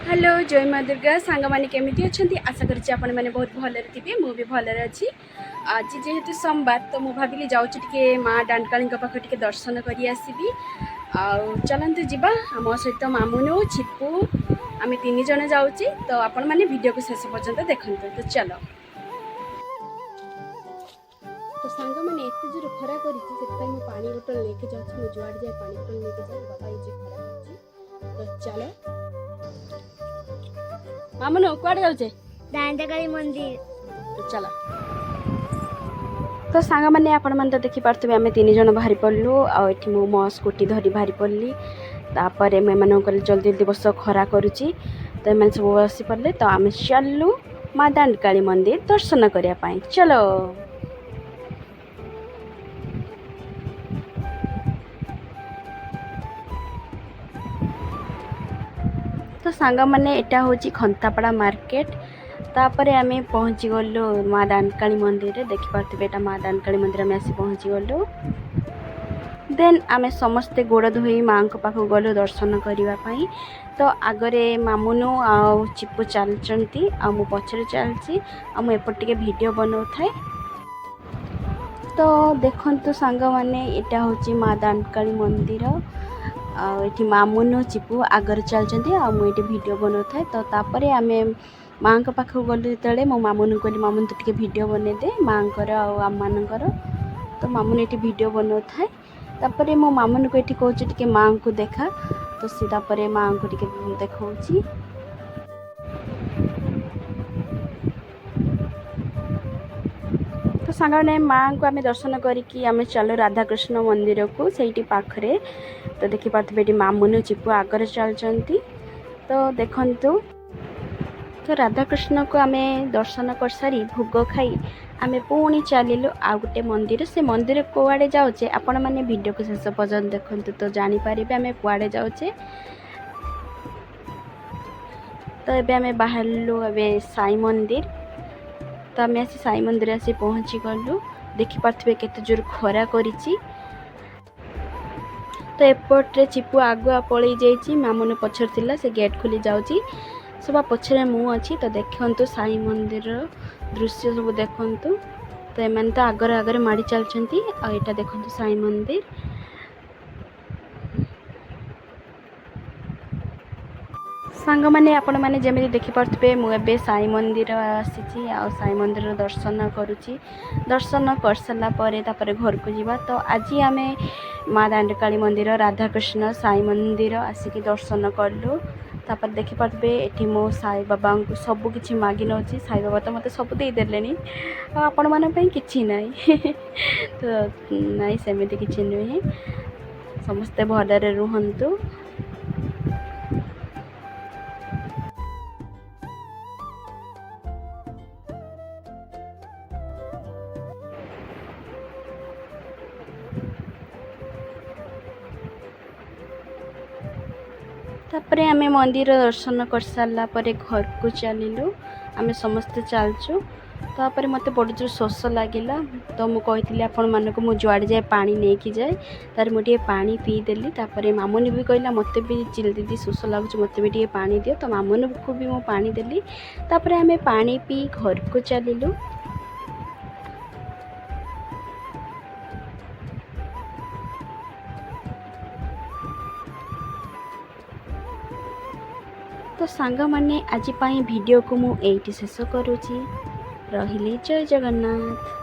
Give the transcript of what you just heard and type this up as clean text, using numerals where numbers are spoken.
Hello जय माँ दुर्गा सांग मैंने केमी अच्छा आशा करुँच आपण मैंने बहुत भलरे थे मुझे भलरे अच्छी आज जेहेतु सोमवार तो मुझे भाविली जाऊँगी माँ डांडकाली पाखे टे दर्शन कर आसबि चलतु जीवा आम सहित मामुनु छिपू आम तीन जन जाऊँगी तो आपण मैंने वीडियो को शेष पर्यंत देखते तो चलो तो सांग मैंने एत जोर खरा कर पानी बोतल लेके जाऊँ जुआड़े जाए पानी बोतल लेके जाए बाबा ये खरा कर तो चलो मामुनु कुआड़े जाऊे दांडाकाली मंदिर चलो तो सांग मैंने आपण मैंने तो देखी पार्थे आम तीन जन बाहरी पड़लु आठी मु मो स्कूटी धरी बाहरी पड़ली तापर मैं जल्दी जल्दी बस खरा करुच्ची तो मैंने सब बसी पड़े तो आम चलु माँ दांडकाली मंदिर दर्शन करने चलो तो सांग मैंने एटा हूँ खंतापड़ा मार्केट तापर आम पहुँची गलु माँ दांडकाली मंदिर देखिपे एटा माँ दांडकाली मंदिर आम आसी पहुँची गलु देन आम समस्ते गोड़ धोई माँ पाखक गलु दर्शन करने तो आगरे मामुनु आ चिपू चलती आ मु पछरे चलती एपट टे वीडियो बनाऊ थाए तो देखंतु सांग मैंने एटा हूँ माँ दांडकाली मंदिर आठी मामुनु चिपू आगर चलती आटे वीडियो बनाऊ थाए तो तापर आम माँ पाखक गलु जो मो मामुनु कहली मामुनु तो टे वीडियो बनई दे माँ आम मानकर तो मामुनु ये वीडियो बनाऊ थाए तापर मो मामुनु को ये कहूँ टे माँ को देखा तो सी तापर माँ को टे देखा तो सांगने माँ को आम दर्शन करिकी आम चलो राधाकृष्ण मंदिर को सही पाखरे तो देखी पार्थे ये मामुनु चिपू आगर चलती तो देखंतु तो राधाकृष्ण को आम दर्शन कर सारी भोग खाई आम पुणी चलू आ गोटे मंदिर से मंदिर कुआड़े जाऊे आपण मैंने वीडियो को शेष पर्यंत देखते तो जानीपर आम कुआड़े जाऊे तो ये आम बाहरलु ए साई मंदिर तो आम आसी साई मंदिर आसी पहुँची गलु देखिपे केते जोर खरा करिछि तो एपटे चिपू आगुआ पलि जाइए मामुनु पछर थिला से गेट खोली जाऊँगी सब पछरे मु अच्छी तो देखंतु साई मंदिर दृश्य सब देखंतु तो एम तो आगर आगर माड़ी चलती आटा देखंतु साई मंदिर सांग मैंने आपण मैंने जमी देखिपे मुझे साई मंदिर आसी साई मंदिर दर्शन करुच्ची दर्शन कर सारापर घर को जीवा तो आज आम माँ दांडकाली मंदिर राधाकृष्ण साई मंदिर आसिक दर्शन कलु तापर देखिपे ये मो साई बाबा को सब किसी मागि नौ साई बाबा तो मत सब देदेले आपण मानी कि ना तो नाई सेमती किसी नुहे समस्ते भलरे रुहंतु तापर आम मंदिर दर्शन कर सारापर घर को चलू आम समस्ते चलचु तापर मत बड़ जोर शोष लगे तो मुझे आपण मानक मु जुआड़े जाए पानी नहीं जाए तार मुझे पानी पीदेली तापर मामुनु भी कहला मत भी चिल दीदी शोष लगुच मत भी पानी दियो तो मामुनु को भी मु पानी देली तापर आम पानी पी घर को चलू तो सांग मैंने आज वीडियो को मु एठी शेष करुच्ची रहिले जय जगन्नाथ।